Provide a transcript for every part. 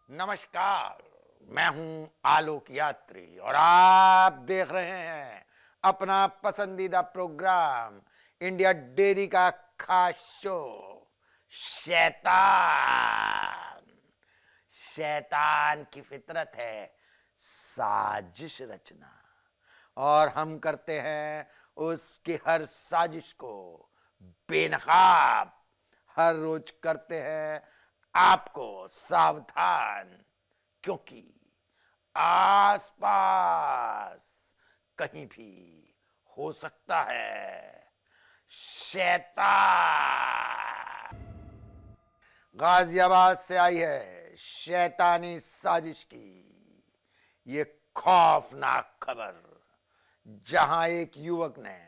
नमस्कार। मैं हूं आलोक यात्री और आप देख रहे हैं अपना पसंदीदा प्रोग्राम इंडिया डेरी का खास शो शैतान। शैतान की फितरत है साजिश रचना और हम करते हैं उसकी हर साजिश को बेनकाब। हर रोज करते हैं आपको सावधान, क्योंकि आसपास कहीं भी हो सकता है शैतान। गाजियाबाद से आई है शैतानी साजिश की ये खौफनाक खबर, जहां एक युवक ने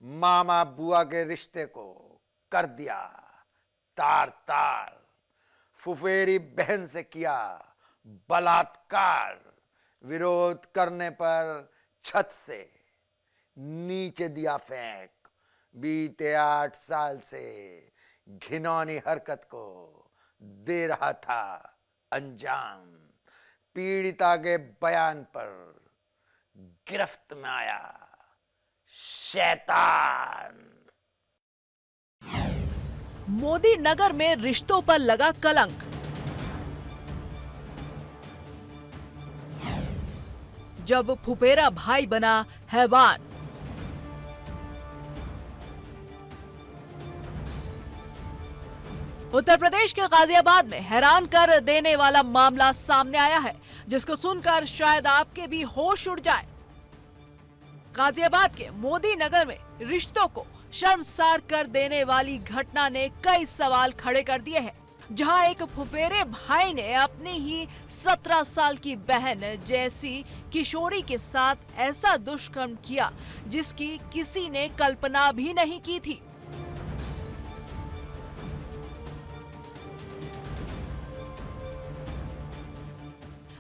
मामा बुआ के रिश्ते को कर दिया तार तार, फुफेरी बहन से किया बलात्कार, विरोध करने पर छत से नीचे दिया फेंक, बीते 8 साल से घिनौनी हरकत को दे रहा था अंजाम। पीड़िता के बयान पर गिरफ्त में आया शैतान। मोदी नगर में रिश्तों पर लगा कलंक। जब फुफेरा भाई बना हैवान। उत्तर प्रदेश के गाजियाबाद में हैरान कर देने वाला मामला सामने आया है, जिसको सुनकर शायद आपके भी होश उड़ जाए। गाजियाबाद के मोदी नगर में रिश्तों को शर्मसार कर देने वाली घटना ने कई सवाल खड़े कर दिए हैं, जहां एक फुफेरे भाई ने अपनी ही 17 साल की बहन जैसी किशोरी के साथ ऐसा दुष्कर्म किया जिसकी किसी ने कल्पना भी नहीं की थी।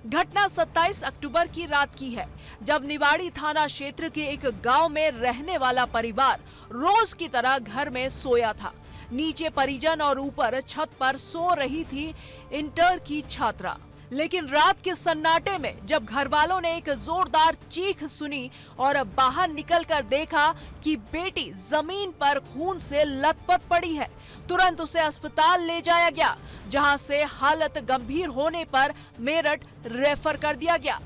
घटना 27 अक्टूबर की रात की है, जब निवाड़ी थाना क्षेत्र के एक गांव में रहने वाला परिवार रोज की तरह घर में सोया था। नीचे परिजन और ऊपर छत पर सो रही थी इंटर की छात्रा। लेकिन रात के सन्नाटे में जब घर वालों ने एक जोरदार चीख सुनी और बाहर निकलकर देखा कि बेटी जमीन पर खून से लथपथ पड़ी है, तुरंत उसे अस्पताल ले जाया गया, जहां से हालत गंभीर होने पर मेरठ रेफर कर दिया गया।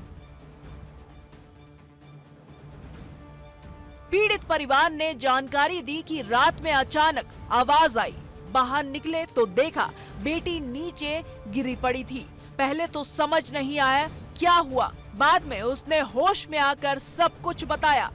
पीड़ित परिवार ने जानकारी दी कि रात में अचानक आवाज आई। बाहर निकले तो देखा बेटी नीचे गिरी पड़ी थी। पहले तो समझ नहीं आया क्या हुआ, बाद में उसने होश में आकर सब कुछ बताया।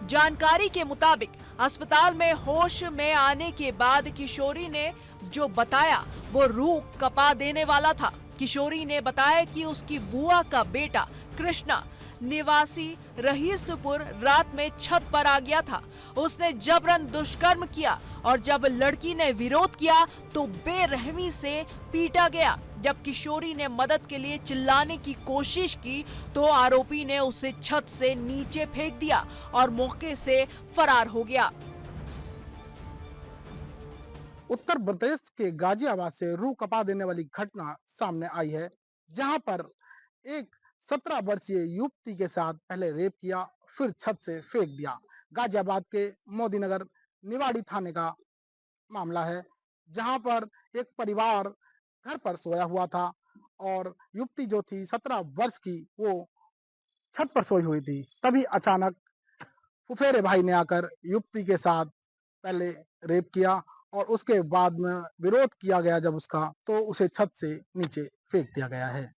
जानकारी के मुताबिक अस्पताल में होश में आने के बाद किशोरी ने जो बताया वो रूह कपा देने वाला था। किशोरी ने बताया कि उसकी बुआ का बेटा कृष्णा निवासी रहीसपुर रात में छत पर आ गया था। उसने जबरन दुष्कर्म किया और जब लड़की ने विरोध किया तो बेरहमी से पीटा गया। जब किशोरी ने मदद के लिए चिल्लाने की कोशिश की तो आरोपी ने उसे छत से नीचे फेंक दिया और मौके से फरार हो गया। उत्तर प्रदेश के गाजियाबाद से रूह कपा देने वाली घटना सामने आई है, जहां पर एक 17 वर्षीय युवती के साथ पहले रेप किया, फिर छत से फेंक दिया। गाजियाबाद के मोदी नगर निवाड़ी थाने का मामला है, जहां पर एक परिवार घर पर सोया हुआ था और युवती जो थी 17 वर्ष की, वो छत पर सोई हुई थी। तभी अचानक फुफेरे भाई ने आकर युवती के साथ पहले रेप किया और उसके बाद में विरोध किया गया जब उसका, तो उसे छत से नीचे फेंक दिया गया है।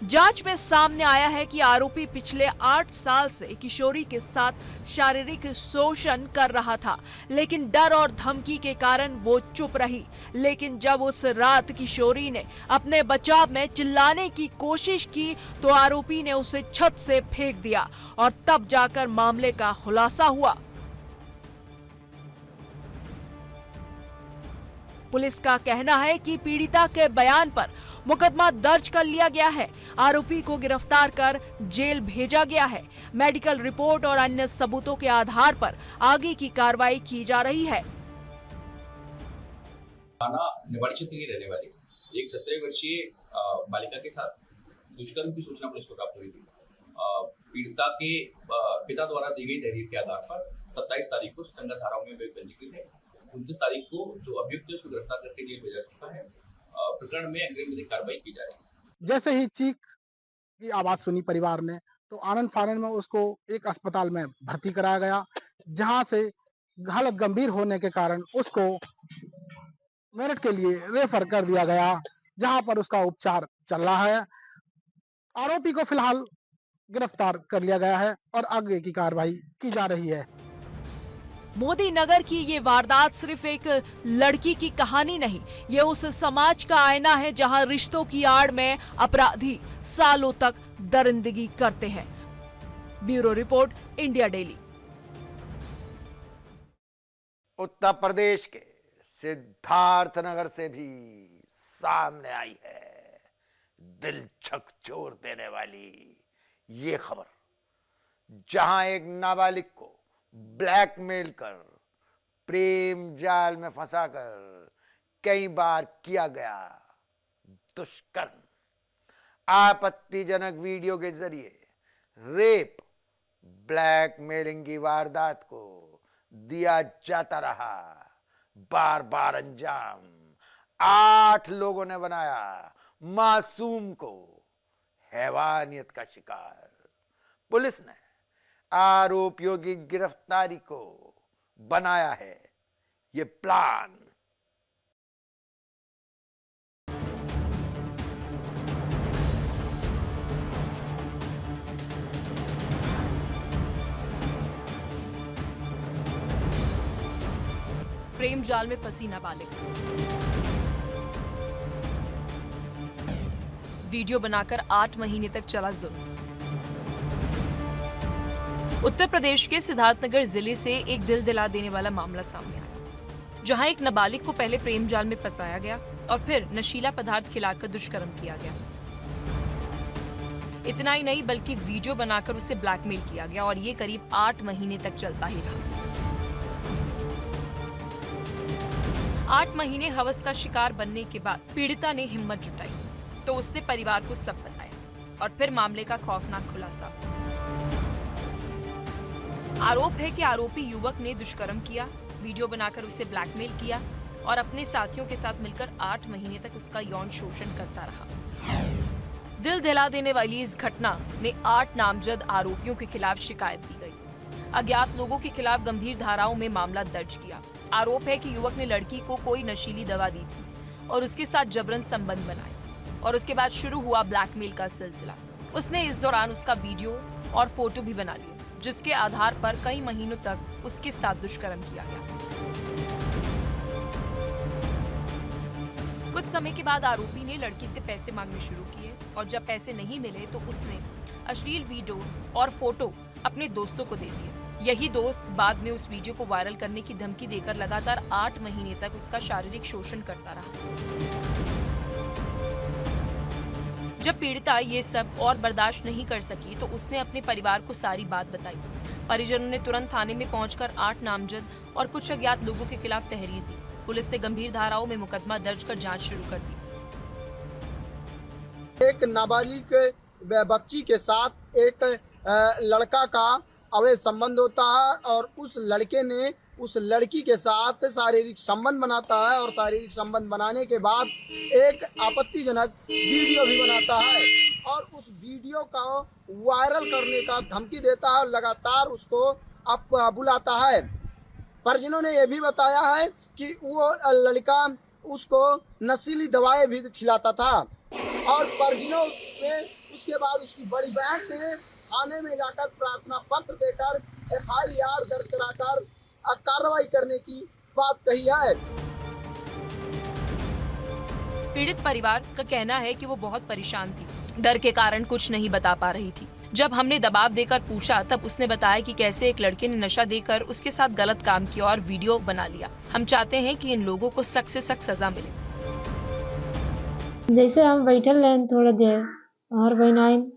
जांच में सामने आया है कि आरोपी पिछले 8 साल से किशोरी के साथ शारीरिक शोषण कर रहा था, लेकिन डर और धमकी के कारण वो चुप रही। लेकिन जब उस रात किशोरी ने अपने बचाव में चिल्लाने की कोशिश की तो आरोपी ने उसे छत से फेंक दिया और तब जाकर मामले का खुलासा हुआ। पुलिस का कहना है कि पीड़िता के बयान पर मुकदमा दर्ज कर लिया गया है। आरोपी को गिरफ्तार कर जेल भेजा गया है। मेडिकल रिपोर्ट और अन्य सबूतों के आधार पर आगे की कार्रवाई की जा रही है। थाना निवाड़ी क्षेत्र की रहने वाली एक 17 वर्षीय बालिका के साथ दुष्कर्म की सूचना पुलिस को प्राप्त हुई थी। पीड़िता के पिता द्वारा दी गई तहरीर के आधार पर 27 तारीख को सुसंगत धाराओं में पंजीकृत है। 29 तारीख को जो अभियुक्त है उसको गिरफ्तार करके जेल भेजा जा चुका है। प्रकरण में अग्रिम विधिक कार्रवाई की जा रही है। जैसे ही चीख की आवाज सुनी परिवार ने, तो आनंद फानंद में उसको एक अस्पताल में भर्ती कराया गया, जहां से हालत गंभीर होने के कारण उसको मेरठ के लिए रेफर कर दिया गया, जहां पर उसका उपचार चल रहा है। आरोपी को फिलहाल गिरफ्तार कर लिया गया है और आगे की कार्रवाई की जा रही है। मोदी नगर की ये वारदात सिर्फ एक लड़की की कहानी नहीं, ये उस समाज का आईना है जहां रिश्तों की आड़ में अपराधी सालों तक दरिंदगी करते हैं। Bureau report, India daily. Uttar Pradesh के सिद्धार्थनगर से भी सामने आई है दिल झकझोर देने वाली ये खबर, जहां एक नाबालिग को ब्लैकमेल कर प्रेम जाल में फंसाकर कई बार किया गया दुष्कर्म। आपत्तिजनक वीडियो के जरिए रेप, ब्लैकमेलिंग की वारदात को दिया जाता रहा बार बार अंजाम। 8 लोगों ने बनाया मासूम को हैवानियत का शिकार। पुलिस ने आरोपियों की गिरफ्तारी को बनाया है ये प्लान। प्रेम जाल में फंसी नाबालिग, वीडियो बनाकर 8 महीने तक चला जुल्म। उत्तर प्रदेश के सिद्धार्थनगर जिले से एक दिल दिला देने वाला मामला सामने आया, जहां एक नाबालिग को पहले प्रेम जाल में फंसाया गया और फिर नशीला पदार्थ खिलाकर दुष्कर्म किया गया। इतना ही नहीं बल्कि वीडियो बनाकर उसे ब्लैकमेल किया गया और ये करीब 8 महीने तक चलता ही रहा। 8 महीने हवस का शिकार बनने के बाद पीड़िता ने हिम्मत जुटाई तो उसने परिवार को सब बताया और फिर मामले का खौफनाक खुलासा। आरोप है कि आरोपी युवक ने दुष्कर्म किया, वीडियो बनाकर उसे ब्लैकमेल किया और अपने साथियों के साथ मिलकर 8 महीने तक उसका यौन शोषण करता रहा। दिल दहला देने वाली इस घटना ने 8 नामजद आरोपियों के खिलाफ शिकायत दी गई। अज्ञात लोगों के खिलाफ गंभीर धाराओं में मामला दर्ज किया। आरोप है कि युवक ने लड़की को कोई नशीली दवा दी थी और उसके साथ जबरन संबंध बनाए और उसके बाद शुरू हुआ ब्लैकमेल का सिलसिला। उसने इस दौरान उसका वीडियो और फोटो भी बना लिए, जिसके आधार पर कई महीनों तक उसके साथ दुष्कर्म किया गया। कुछ समय के बाद आरोपी ने लड़की से पैसे मांगने शुरू किए और जब पैसे नहीं मिले तो उसने अश्लील वीडियो और फोटो अपने दोस्तों को दे दिए। यही दोस्त बाद में उस वीडियो को वायरल करने की धमकी देकर लगातार 8 महीने तक उसका शारीरिक शोषण करता रहा। जब पीड़िता ये सब और बर्दाश्त नहीं कर सकी तो उसने अपने परिवार को सारी बात बताई। परिजनों ने तुरंत थाने में पहुंचकर 8 नामजद और कुछ अज्ञात लोगों के खिलाफ तहरीर दी। पुलिस ने गंभीर धाराओं में मुकदमा दर्ज कर जांच शुरू कर दी। एक नाबालिग बच्ची के साथ एक लड़का का अवैध संबंध होता है और उस लड़के ने उस लड़की के साथ शारीरिक संबंध बनाता है और शारीरिक संबंध बनाने के बाद एक आपत्तिजनक वीडियो भी बनाता है और उस वीडियो का वायरल करने का धमकी देता है और लगातार उसको बुलाता है। परिजनों ने यह भी बताया है कि वो लड़का उसको नशीली दवाएं भी खिलाता था और परिजनों ने उसके बाद उसकी बड़ी बहन ने थाने में जाकर प्रार्थना पत्र देकर FIR दर्ज कराकर कार्रवाई करने की बात कही है। पीड़ित परिवार का कहना है कि वो बहुत परेशान थी, डर के कारण कुछ नहीं बता पा रही थी। जब हमने दबाव देकर पूछा तब उसने बताया कि कैसे एक लड़के ने नशा देकर उसके साथ गलत काम किया और वीडियो बना लिया। हम चाहते हैं कि इन लोगों को सख्त से सख्त सजा मिले। जैसे हम बैठल रहे थोड़ी देर और बहनाइन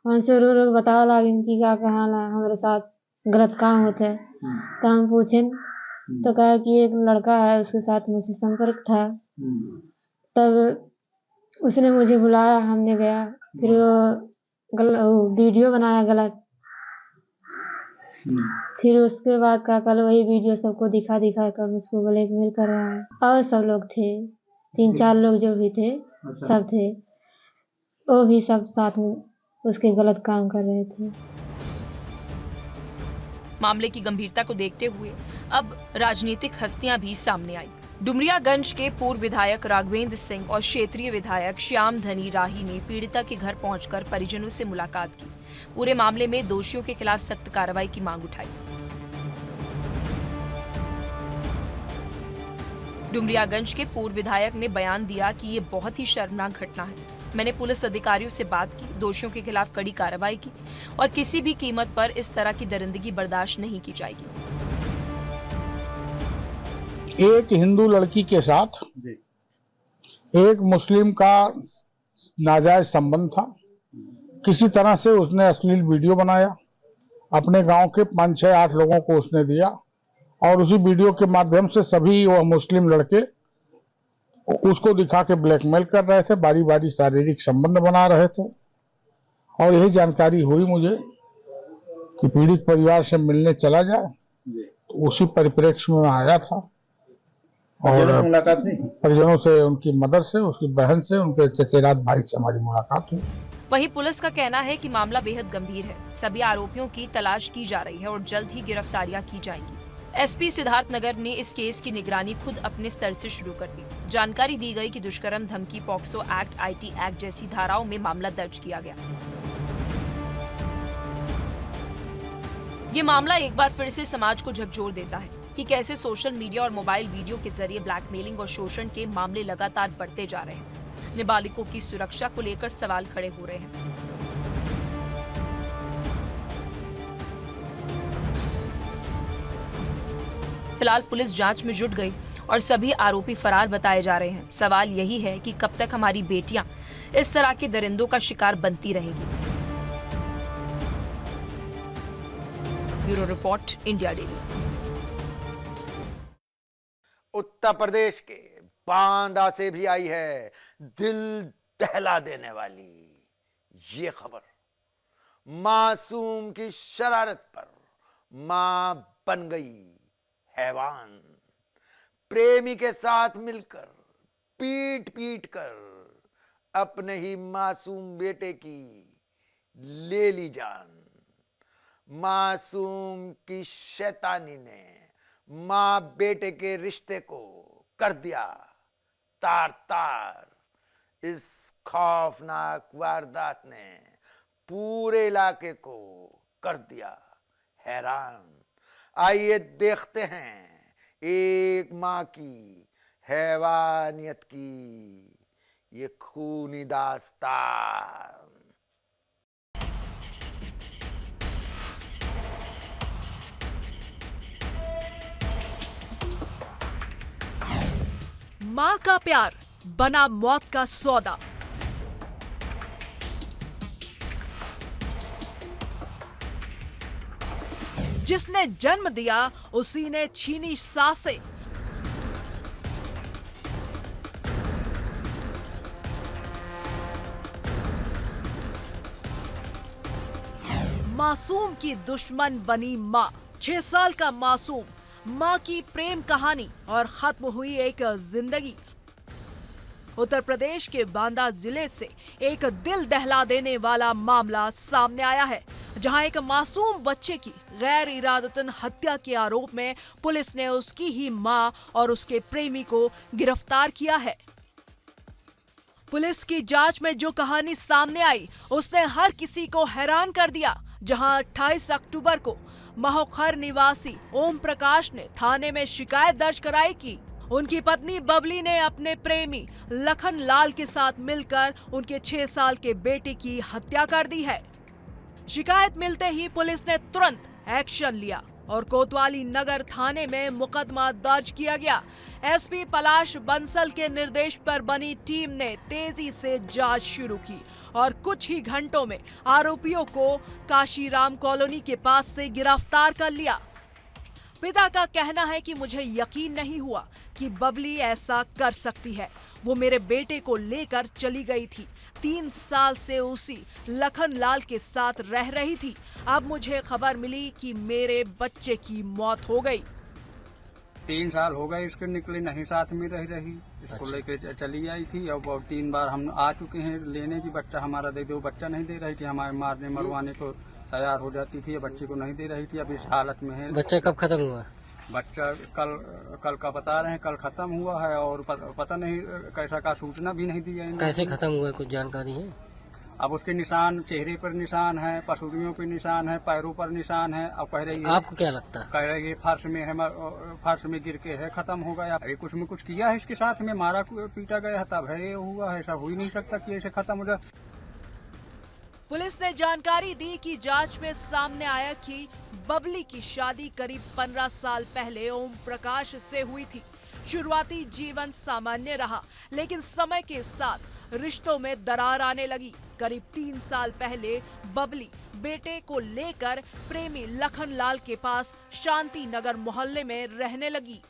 हमसे रो रो बतावा लागिन कि का कहा हमारे साथ गलत काम होते है। तो हम पूछें तो कहा कि एक लड़का है उसके साथ मुझसे संपर्क था। तब उसने मुझे बुलाया, हमने गया, फिर वो वीडियो बनाया गलत। फिर उसके बाद का कल वही वीडियो सबको दिखा कर मुझको ब्लैकमेल कर रहा है। और सब लोग थे, 3-4 लोग जो भी थे सब थे, वो भी सब साथ में उसके गलत काम कर रहे थे। मामले की गंभीरता को देखते हुए अब राजनीतिक हस्तियां भी सामने आई। डुमरियागंज के पूर्व विधायक राघवेंद्र सिंह और क्षेत्रीय विधायक श्याम धनी राही ने पीड़िता के घर पहुंचकर परिजनों से मुलाकात की। पूरे मामले में दोषियों के खिलाफ सख्त कार्रवाई की मांग उठाई। डुमरियागंज के पूर्व विधायक ने बयान दिया कि ये बहुत ही शर्मनाक घटना है। मैंने पुलिस अधिकारियों से बात की, दोषियों के खिलाफ कड़ी कार्रवाई की और किसी भी कीमत पर इस तरह की दरिंदगी बर्दाश्त नहीं की जाएगी। एक हिंदू लड़की के साथ एक मुस्लिम का नाजायज संबंध था। किसी तरह से उसने अश्लील वीडियो बनाया, अपने गांव के 5-6-8 लोगों को उसने दिया और उसी वीडियो के माध्यम से सभी वह मुस्लिम लड़के उसको दिखा के ब्लैकमेल कर रहे थे, बारी बारी शारीरिक संबंध बना रहे थे। और यही जानकारी हुई मुझे कि पीड़ित परिवार से मिलने चला जाए, तो उसी परिप्रेक्ष्य में आया था और मुलाकात नहीं, परिजनों से, उनकी मदर से, उसकी बहन से, उनके चचेरात भाई से हमारी मुलाकात हुई। वहीं पुलिस का कहना है कि मामला बेहद गंभीर है। सभी आरोपियों की तलाश की जा रही है और जल्द ही गिरफ्तारियां की जाएंगी। एसपी सिद्धार्थनगर ने इस केस की निगरानी खुद अपने स्तर से शुरू कर दी। जानकारी दी गई कि दुष्कर्म, धमकी, पॉक्सो एक्ट, आईटी एक्ट जैसी धाराओं में मामला दर्ज किया गया। ये मामला एक बार फिर से समाज को झकझोर देता है कि कैसे सोशल मीडिया और मोबाइल वीडियो के जरिए ब्लैकमेलिंग और शोषण के मामले लगातार बढ़ते जा रहे हैं। नाबालिगों की सुरक्षा को लेकर सवाल खड़े हो रहे हैं। फिलहाल पुलिस जांच में जुट गई और सभी आरोपी फरार बताए जा रहे हैं। सवाल यही है कि कब तक हमारी बेटियां इस तरह के दरिंदों का शिकार बनती रहेंगी। Bureau report, India daily. Uttar Pradesh के बांदा से भी आई है दिल दहला देने वाली ये खबर। मासूम की शरारत पर मां बन गई हैवान। प्रेमी के साथ मिलकर पीट पीट कर अपने ही मासूम बेटे की ले ली जान। मासूम की शैतानी ने मां बेटे के रिश्ते को कर दिया तार तार। इस खौफनाक वारदात ने पूरे इलाके को कर दिया हैरान। आइए देखते हैं एक मां की हैवानियत की ये खूनी दास्तान। मां का प्यार बना मौत का सौदा। जिसने जन्म दिया उसी ने छीनी सांसें। मासूम की दुश्मन बनी मां। 6 साल का मासूम, मां की प्रेम कहानी और खत्म हुई एक जिंदगी। उत्तर प्रदेश के बांदा जिले से एक दिल दहला देने वाला मामला सामने आया है, जहां एक मासूम बच्चे की गैर इरादतन हत्या के आरोप में पुलिस ने उसकी ही मां और उसके प्रेमी को गिरफ्तार किया है। पुलिस की जांच में जो कहानी सामने आई उसने हर किसी को हैरान कर दिया। जहां 28 अक्टूबर को महोखर निवासी ओम प्रकाश ने थाने में शिकायत दर्ज कराई कि उनकी पत्नी बबली ने अपने प्रेमी लखन लाल के साथ मिलकर उनके 6 साल के बेटे की हत्या कर दी है। शिकायत मिलते ही पुलिस ने तुरंत एक्शन लिया और कोतवाली नगर थाने में मुकदमा दर्ज किया गया। एसपी पलाश बंसल के निर्देश पर बनी टीम ने तेजी से जांच शुरू की और कुछ ही घंटों में आरोपियों को काशीराम कॉलोनी के पास से गिरफ्तार कर लिया। पिता का कहना है कि मुझे यकीन नहीं हुआ कि बबली ऐसा कर सकती है। वो मेरे बेटे को लेकर चली गई थी। 3 साल से उसी लखन लाल के साथ रह रही थी। अब मुझे खबर मिली कि मेरे बच्चे की मौत हो गई। 3 साल हो गए इसके निकले नहीं, साथ में रही इसको लेके चली आई थी। और 3 बार हम आ चुके हैं लेने की, बच्चा हमारा दे दो, बच्चा नहीं दे रही थी, हमारे मारने मरवाने को तैयार हो जाती थी, बच्चे को नहीं दे रही थी। अब इस हालत में है। बच्चा कब खत्म हुआ? बच्चा कल का बता रहे हैं, कल खत्म हुआ है और पता नहीं कैसा का सूचना भी नहीं दिया। कैसे खत्म हुआ, कुछ जानकारी है? अब उसके निशान, चेहरे पर निशान है, पसुड़ियों पर निशान है, पैरों पर निशान है। अब कह रही है, आपको क्या लगता है? कह रही है फर्श में है, फर्श में गिर के है, खत्म हो गया। ये कुछ में कुछ किया है इसके साथ में, मारा पीटा गया तब है ये हुआ है। ऐसा हो ही नहीं सकता कि ऐसे खत्म हो जाए। पुलिस ने जानकारी दी कि जांच में सामने आया कि बबली की शादी करीब 15 साल पहले ओम प्रकाश से हुई थी। शुरुआती जीवन सामान्य रहा, लेकिन समय के साथ रिश्तों में दरार आने लगी। करीब 3 साल पहले बबली बेटे को लेकर प्रेमी लखन लाल के पास शांति नगर मोहल्ले में रहने लगी।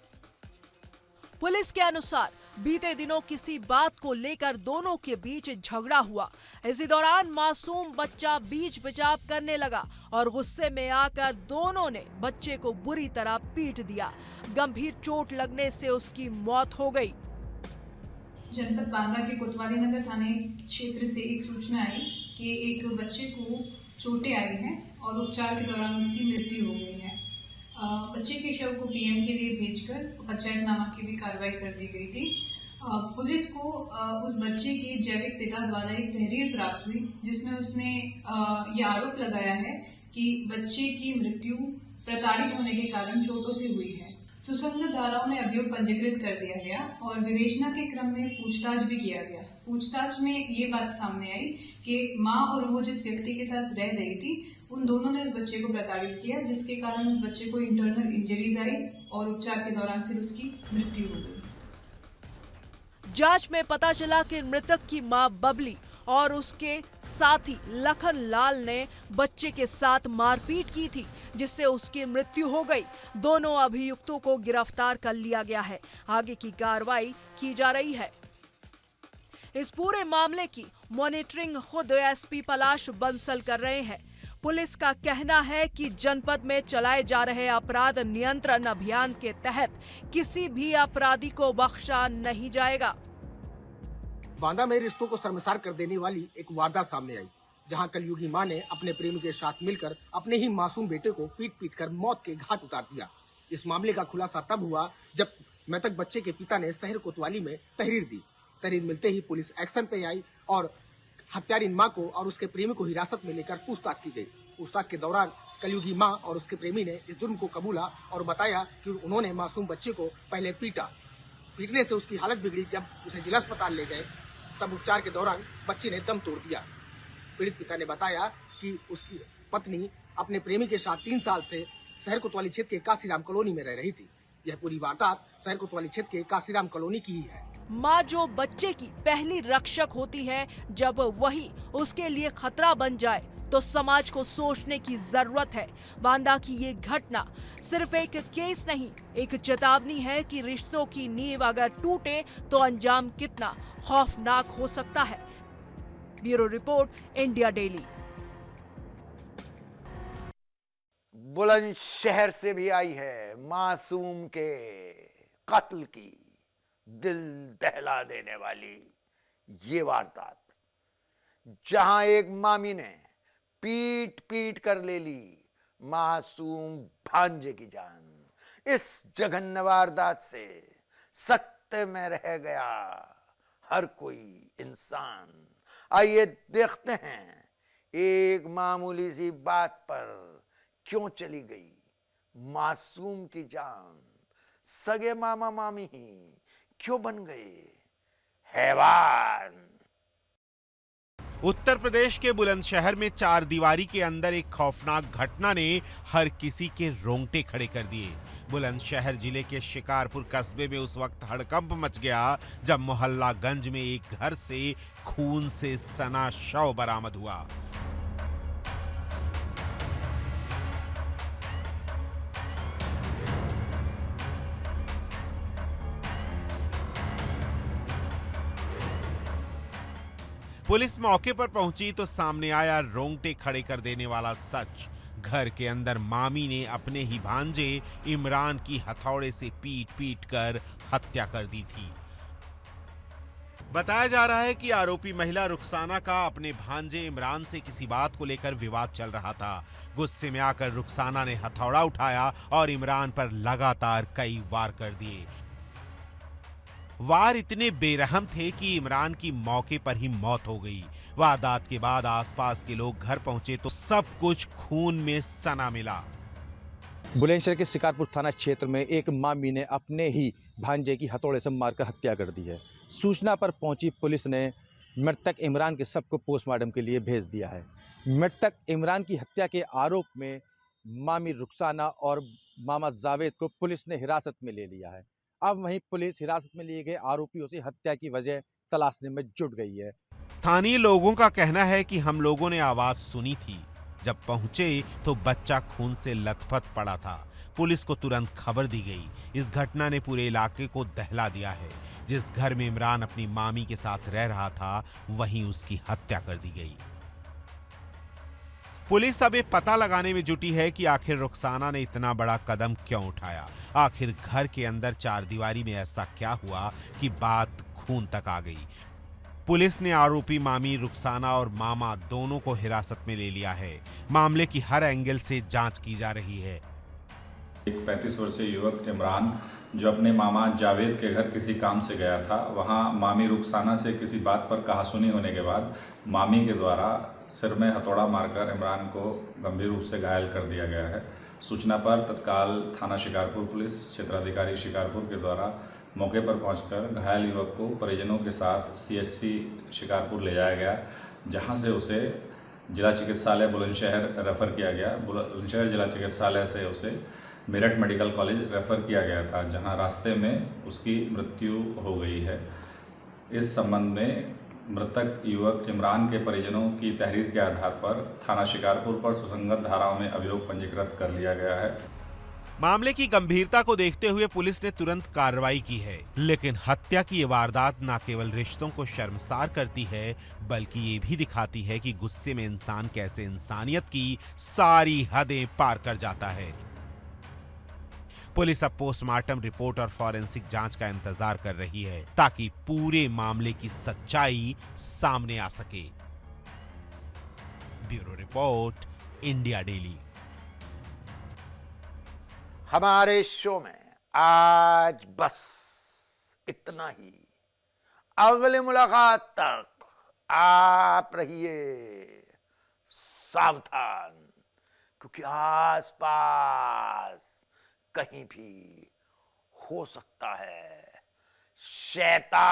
पुलिस के अनुसार बीते दिनों किसी बात को लेकर दोनों के बीच झगड़ा हुआ। इसी दौरान मासूम बच्चा बीच बचाव करने लगा और गुस्से में आकर दोनों ने बच्चे को बुरी तरह पीट दिया। गंभीर चोट लगने से उसकी मौत हो गई। जनपद बांदा के कोतवाली नगर थाने क्षेत्र से एक सूचना आई कि एक बच्चे को चोटें आई हैं और उपचार के दौरान उसकी मृत्यु हो गई है। बच्चे के शव को पीएम के लिए भेजकर पंचायतनामा की भी कार्रवाई कर दी गई थी। पुलिस को उस बच्चे के जैविक पिता द्वारा एक तहरीर प्राप्त हुई, जिसमें उसने ये आरोप लगाया है कि बच्चे की मृत्यु प्रताड़ित होने के कारण चोटों से हुई है। सुसंगत धाराओं में अभियोग पंजीकृत कर दिया गया और विवेचना के क्रम में पूछताछ भी किया गया। पूछताछ में ये बात सामने आई कि माँ और वो जिस व्यक्ति के साथ रह रही थी, उन दोनों ने उस बच्चे को प्रताड़ित किया, जिसके कारण उस बच्चे को इंटरनल इंजरीज आई और उपचार के दौरान फिर उसकी मृत्यु हो गई। जांच में पता चला कि मृतक की मां बबली और उसके साथी लखन लाल ने बच्चे के साथ मारपीट की थी, जिससे उसकी मृत्यु हो गई। दोनों अभियुक्तों को गिरफ्तार कर लिया गया है। आगे की कार्रवाई की जा रही है। इस पूरे मामले की मॉनिटरिंग खुद एसपी पलाश बंसल कर रहे हैं। पुलिस का कहना है कि जनपद में चलाए जा रहे अपराध नियंत्रण अभियान के तहत किसी भी अपराधी को बख्शा नहीं जाएगा। बांदा में रिश्तों को शर्मसार कर देने वाली एक वारदात सामने आई, जहां कलयुगी मां ने अपने प्रेमी के साथ मिलकर अपने ही मासूम बेटे को पीट कर मौत के घाट उतार दिया। इस मामले का खुलासा तब हुआ जब मृतक बच्चे के पिता ने शहर कोतवाली में तहरीर दी। तहरीर मिलते ही पुलिस एक्शन पे आई और हत्यारिन मां को और उसके प्रेमी को हिरासत में लेकर पूछताछ की गई। पूछताछ के दौरान कलयुगी मां और उसके प्रेमी ने इस जुर्म को कबूला और बताया कि उन्होंने मासूम बच्चे को पहले पीटा। पीटने से उसकी हालत बिगड़ी। जब उसे जिला अस्पताल ले गए तब उपचार के दौरान बच्चे ने दम तोड़ दिया। पीड़ित पिता ने बताया कि उसकी पत्नी अपने प्रेमी के साथ 3 साल से शहर कोतवाली क्षेत्र के काशीराम कॉलोनी में रह रही थी। यह पूरी वारदात शहर कोतवाली क्षेत्र के काशीराम कॉलोनी की ही है। माँ जो बच्चे की पहली रक्षक होती है, जब वही उसके लिए खतरा बन जाए तो समाज को सोचने की जरूरत है। बांदा की ये घटना सिर्फ एक केस नहीं, एक चेतावनी है कि रिश्तों की नींव अगर टूटे तो अंजाम कितना खौफनाक हो सकता है। Bureau report, India daily. Bulandshahr से भी आई है मासूम के कत्ल की दिल दहला देने वाली ये वारदात, जहां एक मामी ने पीट पीट कर ले ली मासूम भांजे की जान। इस जघन्य वारदात से सकते में रह गया हर कोई इंसान। आइए देखते हैं एक मामूली सी बात पर क्यों चली गई मासूम की जान। सगे मामा मामी ही क्यों बन गए हैवान। उत्तर प्रदेश के बुलंदशहर में 4 दीवारी के अंदर एक खौफनाक घटना ने हर किसी के रोंगटे खड़े कर दिए। बुलंदशहर जिले के शिकारपुर कस्बे में उस वक्त हड़कंप मच गया जब मोहल्लागंज में एक घर से खून से सना शव बरामद हुआ। पुलिस मौके पर पहुंची तो सामने आया रोंगटे खड़े कर देने वाला सच। घर के अंदर मामी ने अपने ही भांजे इमरान की हथौड़े से पीट पीट कर हत्या कर दी थी। बताया जा रहा है कि आरोपी महिला रुखसाना का अपने भांजे इमरान से किसी बात को लेकर विवाद चल रहा था। गुस्से में आकर रुखसाना ने हथौड़ा उठाया और इमरान पर लगातार कई वार कर दिए। वार इतने बेरहम थे कि इमरान की मौके पर ही मौत हो गई। वारदात के बाद आसपास के लोग घर पहुंचे तो सब कुछ खून में सना मिला। बुलंदशहर के शिकारपुर थाना क्षेत्र में एक मामी ने अपने ही भांजे की हथौड़े से मारकर हत्या कर दी है। सूचना पर पहुंची पुलिस ने मृतक इमरान के शव को पोस्टमार्टम के लिए भेज दिया है। मृतक इमरान की हत्या के आरोप में मामी रुखसाना और मामा जावेद को पुलिस ने हिरासत में ले लिया है। अब वहीं पुलिस हिरासत में लिए गए आरोपियों से हत्या की वजह तलाशने में जुट गई है। स्थानीय लोगों का कहना है कि हम लोगों ने आवाज सुनी थी। जब पहुंचे तो बच्चा खून से लथपथ पड़ा था। पुलिस को तुरंत खबर दी गई। इस घटना ने पूरे इलाके को दहला दिया है। जिस घर में इमरान अपनी मामी के साथ रह रहा था, वहीं उसकी हत्या कर दी गई। पुलिस अब ये पता लगाने में जुटी है कि आखिर रुखसाना ने इतना बड़ा कदम क्यों उठाया। आखिर घर के अंदर चारदीवारी में ऐसा क्या हुआ कि बात खून तक आ गई। पुलिस ने आरोपी मामी रुखसाना और मामा दोनों को हिरासत में ले लिया है। मामले की हर एंगल से जांच की जा रही है। एक 35 वर्षीय युवक इमरान जो अपने मामा जावेद के घर किसी काम से गया था, वहां मामी रुखसाना से किसी बात पर कहासुनी होने के बाद मामी के द्वारा सिर में हथौड़ा मारकर इमरान को गंभीर रूप से घायल कर दिया गया है। सूचना पर तत्काल थाना शिकारपुर पुलिस क्षेत्राधिकारी शिकारपुर के द्वारा मौके पर पहुंचकर घायल युवक को परिजनों के साथ सीएचसी शिकारपुर ले जाया गया, जहां से उसे जिला चिकित्सालय बुलंदशहर रेफर किया गया। बुलंदशहर जिला चिकित्सालय से उसे मेरठ मेडिकल कॉलेज रेफर किया गया था, जहां रास्ते में उसकी मृत्यु हो गई है। इस संबंध में मृतक युवक इमरान के परिजनों की तहरीर के आधार पर थाना शिकारपुर पर सुसंगत धाराओं में अभियोग पंजीकृत कर लिया गया है। मामले की गंभीरता को देखते हुए पुलिस ने तुरंत कार्रवाई की है। लेकिन हत्या की ये वारदात न केवल रिश्तों को शर्मसार करती है, बल्कि ये भी दिखाती है कि गुस्से में इंसान कैसे इंसानियत की सारी हदें पार कर जाता है। पुलिस अब पोस्टमार्टम रिपोर्ट और फॉरेंसिक जांच का इंतजार कर रही है, ताकि पूरे मामले की सच्चाई सामने आ सके। Bureau report, India daily. हमारे शो में आज बस इतना ही। अगली मुलाकात तक आप रहिए सावधान, क्योंकि आसपास कहीं भी हो सकता है शैतान।